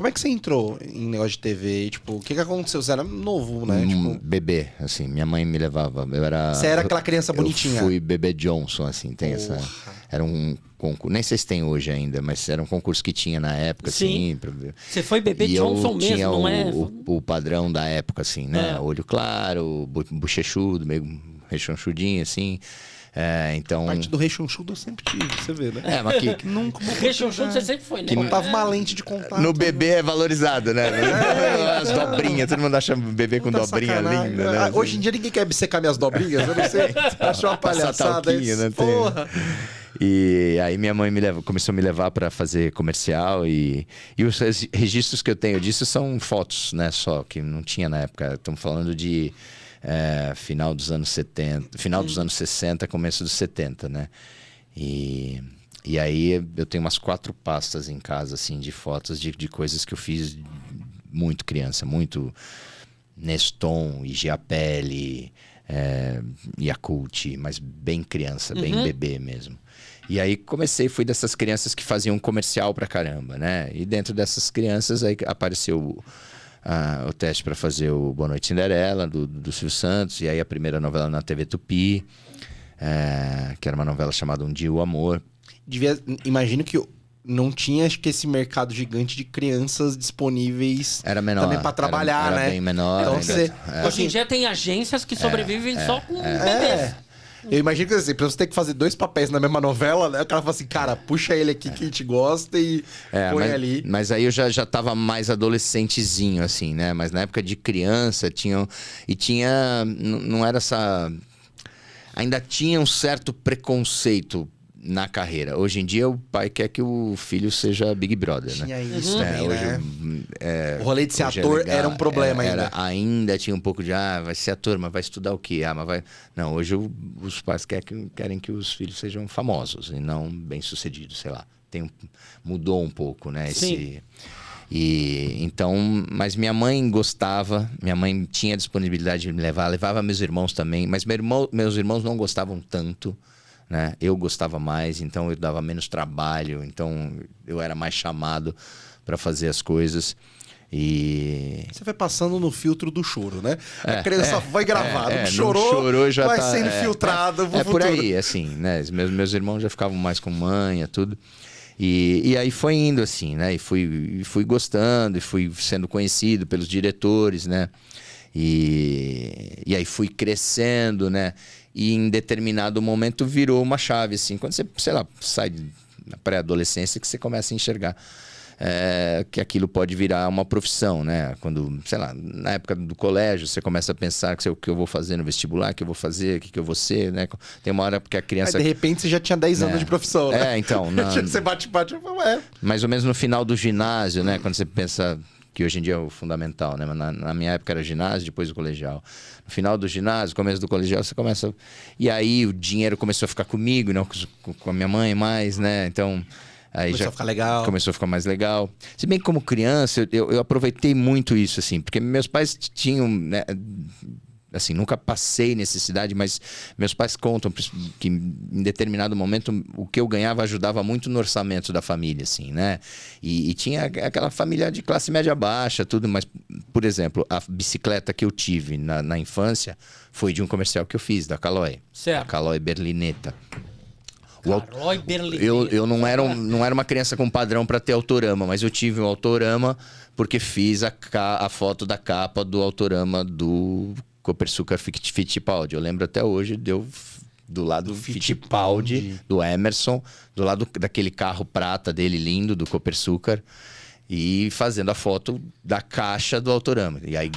Como é que você entrou em negócio de TV? Tipo, o que aconteceu? Você era novo, né? Bebê, assim, minha mãe me levava. Você era aquela criança bonitinha? Eu fui bebê Johnson, assim, tem essa... Era um concurso, nem sei se tem hoje ainda, mas era um concurso que tinha na época, Sim. assim. Você foi bebê Johnson mesmo, tinha não é? o padrão da época, assim, né? Olho claro, bochechudo, meio rechonchudinho, assim. Então... Parte do rechonchudo eu sempre tive, você vê, né? Mas que... Nunca rechonchudo você sempre foi, né? Botava uma lente de contato. No bebê é valorizado, né? As dobrinhas, todo mundo acha bebê com dobrinha linda, né? Hoje em dia ninguém quer secar minhas dobrinhas, eu não sei. Achou uma palhaçada isso. Né? Porra! E aí minha mãe começou a me levar para fazer comercial e os registros que eu tenho disso são fotos, né? Só que não tinha na época. Estamos falando de final dos anos 70, final dos anos 60, começo dos 70, né? E aí eu tenho umas 4 pastas em casa, assim, de fotos de coisas que eu fiz muito criança, muito Neston, Igiapele, Yakult, mas bem criança, bem bebê mesmo. E aí fui dessas crianças que faziam comercial pra caramba, né? E dentro dessas crianças aí apareceu o teste para fazer o Boa Noite Cinderela, do Silvio Santos, e aí a primeira novela na TV Tupi, que era uma novela chamada Um Dia o Amor. Imagino que não tinha, acho que esse mercado gigante de crianças disponíveis era menor, também para trabalhar, era né? Bem menor. Então, hoje em dia tem agências que sobrevivem só com bebês. Eu imagino que assim, pra você ter que fazer 2 papéis na mesma novela, né? O cara fala assim, cara, puxa ele aqui que a gente gosta e põe ali. Mas aí eu já tava mais adolescentezinho, assim, né? Mas na época de criança tinha... Não era essa... Ainda tinha um certo preconceito na carreira. Hoje em dia o pai quer que o filho seja Big Brother, né? Tinha isso também, né? Hoje, o rolê de ser ator era um problema ainda. Ainda tinha um pouco de, vai ser ator, mas vai estudar o quê? Mas vai... Não, hoje os pais querem que os filhos sejam famosos e não bem-sucedidos, sei lá. Mudou um pouco, né? Sim. Então, mas minha mãe gostava, minha mãe tinha disponibilidade de me levar, levava meus irmãos também, mas meus irmãos não gostavam tanto, né? Eu gostava mais, então eu dava menos trabalho, então eu era mais chamado para fazer as coisas. E você vai passando no filtro do choro, né? A criança vai gravado, chorou já vai sendo filtrado pro por futuro. aí, assim, né? Meus irmãos já ficavam mais com mãe, tudo. E aí foi indo assim, né? E fui gostando, e fui sendo conhecido pelos diretores, né? E aí fui crescendo, né? E em determinado momento virou uma chave, assim. Quando você, sei lá, sai na pré-adolescência que você começa a enxergar que aquilo pode virar uma profissão, né? Quando, sei lá, na época do colégio, você começa a pensar o que eu vou fazer no vestibular, o que eu vou fazer, o que eu vou ser, né? Tem uma hora porque a criança... Aí, de repente, você já tinha 10 anos de profissão, né? Então... Você bate, mais ou menos no final do ginásio, né? Quando você pensa... que hoje em dia é o fundamental, né? Mas na minha época era ginásio, depois o colegial. No final do ginásio, começo do colegial, você começa... E aí o dinheiro começou a ficar comigo, não com a minha mãe mais, né? Então... Aí começou a ficar legal. Começou a ficar mais legal. Se bem que como criança, eu aproveitei muito isso, assim. Porque meus pais tinham... né, assim, nunca passei necessidade, mas meus pais contam que em determinado momento o que eu ganhava ajudava muito no orçamento da família, assim, né? E tinha aquela família de classe média baixa, tudo, mas, por exemplo, a bicicleta que eu tive na infância foi de um comercial que eu fiz, da Caloi. Certo. A Caloi Berlinetta. Caloi Berlinetta. Eu não era uma criança com padrão para ter autorama, mas eu tive um autorama porque fiz a foto da capa do autorama do Copersucar Fittipaldi. Eu lembro até hoje do lado do Fittipaldi, do Emerson, do lado daquele carro prata dele lindo, do Copersucar, e fazendo a foto da caixa do autorama. E aí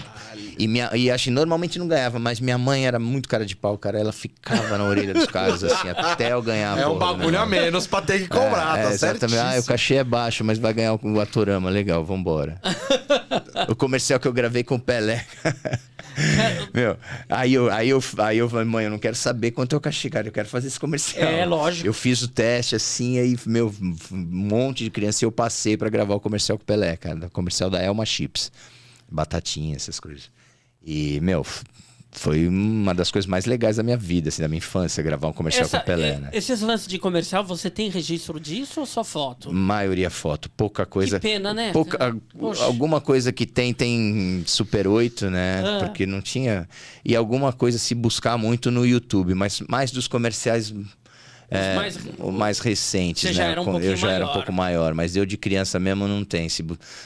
e acho que normalmente não ganhava, mas minha mãe era muito cara de pau, cara. Ela ficava na orelha dos caras, assim, até eu ganhar. É um bagulho a menos pra ter que cobrar, tá exatamente. O cachê é baixo, mas vai ganhar o autorama. Legal, vambora. O comercial que eu gravei com o Pelé. Meu, aí eu falei, mãe, eu não quero saber quanto é o cachê, cara. Eu quero fazer esse comercial. Lógico. Eu fiz o teste, assim, aí, um monte de criança e eu passei pra gravar o comercial com o Pelé, cara. O comercial da Elma Chips. Batatinha, essas coisas. E, foi uma das coisas mais legais da minha vida, assim, da minha infância, gravar um comercial com o Pelé, né? Esses lances de comercial, você tem registro disso ou só foto? Maioria foto, pouca coisa. Que pena, né? Alguma coisa que tem Super 8, né? Porque não tinha. E alguma coisa se buscar muito no YouTube, mas mais dos comerciais. Mais recentes, Você né? já era um pouquinho eu já era um pouco maior, mas eu de criança mesmo não tem.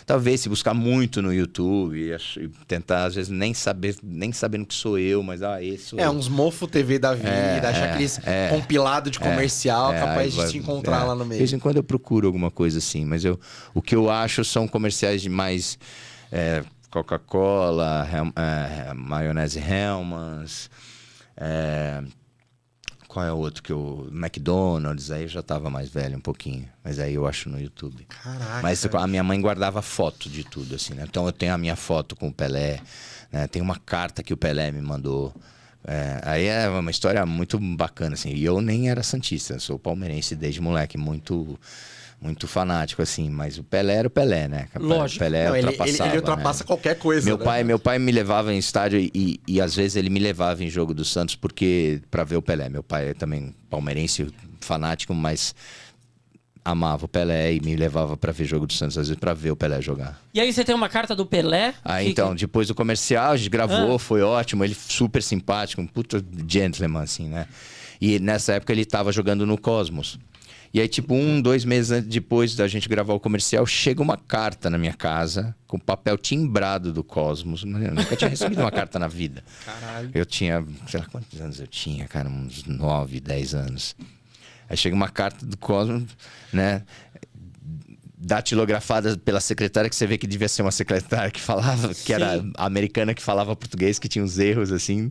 Talvez se buscar muito no YouTube e tentar, às vezes, nem sabendo que sou eu, mas esse sou eu. Uns mofo TV da vida, achar aqueles compilado de comercial, capaz de te encontrar lá no meio. De vez em quando eu procuro alguma coisa assim, mas o que eu acho são comerciais de mais Coca-Cola, maionese Hellmann's, qual é o outro que McDonald's, aí eu já tava mais velho um pouquinho. Mas aí eu acho no YouTube. Caraca. Mas a minha mãe guardava foto de tudo, assim, né? Então eu tenho a minha foto com o Pelé, né? Tem uma carta que o Pelé me mandou. Aí é uma história muito bacana, assim. E eu nem era santista, eu sou palmeirense desde moleque, muito fanático, assim, mas o Pelé era o Pelé, né? Lógico. O Pelé ultrapassava, ele ultrapassa qualquer coisa, meu pai me levava em estádio e às vezes ele me levava em jogo do Santos para ver o Pelé. Meu pai é também palmeirense, fanático, mas amava o Pelé e me levava para ver jogo do Santos, às vezes para ver o Pelé jogar. E aí você tem uma carta do Pelé? Então, depois do comercial, a gente gravou, foi ótimo, ele super simpático, um puta gentleman, assim, né? E nessa época ele tava jogando no Cosmos. E aí, tipo, 2 meses depois da gente gravar o comercial, chega uma carta na minha casa, com papel timbrado do Cosmos. Eu nunca tinha recebido uma carta na vida. Caralho. Eu tinha, sei lá quantos anos eu tinha, cara, uns 9, 10 anos. Aí chega uma carta do Cosmos, né? Datilografada pela secretária, que você vê que devia ser uma secretária que falava, que era americana, que falava português, que tinha uns erros, assim.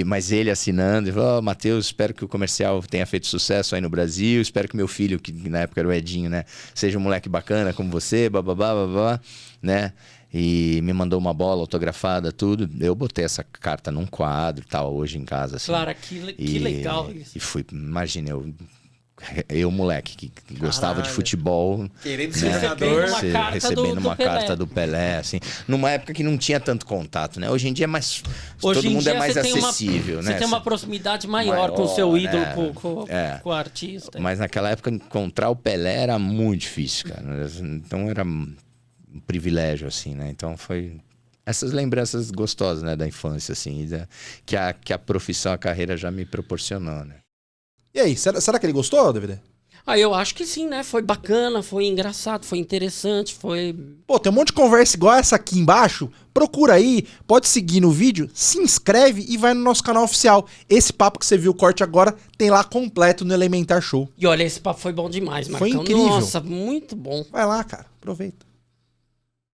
Mas ele assinando, e falou: Matheus, espero que o comercial tenha feito sucesso aí no Brasil, espero que meu filho, que na época era o Edinho, né, seja um moleque bacana como você, bababá, né? E me mandou uma bola autografada, tudo. Eu botei essa carta num quadro e tal, hoje em casa, assim. Claro, que legal isso. E fui, imagina, eu moleque, que gostava de futebol, querendo ser jogador, recebendo uma carta do Pelé, assim, numa época que não tinha tanto contato, né? Hoje em dia é mais, todo mundo é mais acessível, né? Você tem uma proximidade maior com o seu ídolo, com o artista. Mas naquela época encontrar o Pelé era muito difícil, cara. Então era um privilégio, assim, né? Então foi essas lembranças gostosas, né, da infância, assim, que a profissão, a carreira já me proporcionou, né? E aí, será que ele gostou, DVD? Eu acho que sim, né? Foi bacana, foi engraçado, foi interessante, foi... Pô, tem um monte de conversa igual essa aqui embaixo. Procura aí, pode seguir no vídeo, se inscreve e vai no nosso canal oficial. Esse papo que você viu o corte agora tem lá completo no Elementar Show. E olha, esse papo foi bom demais, Marcão. Foi incrível. Nossa, muito bom. Vai lá, cara, aproveita.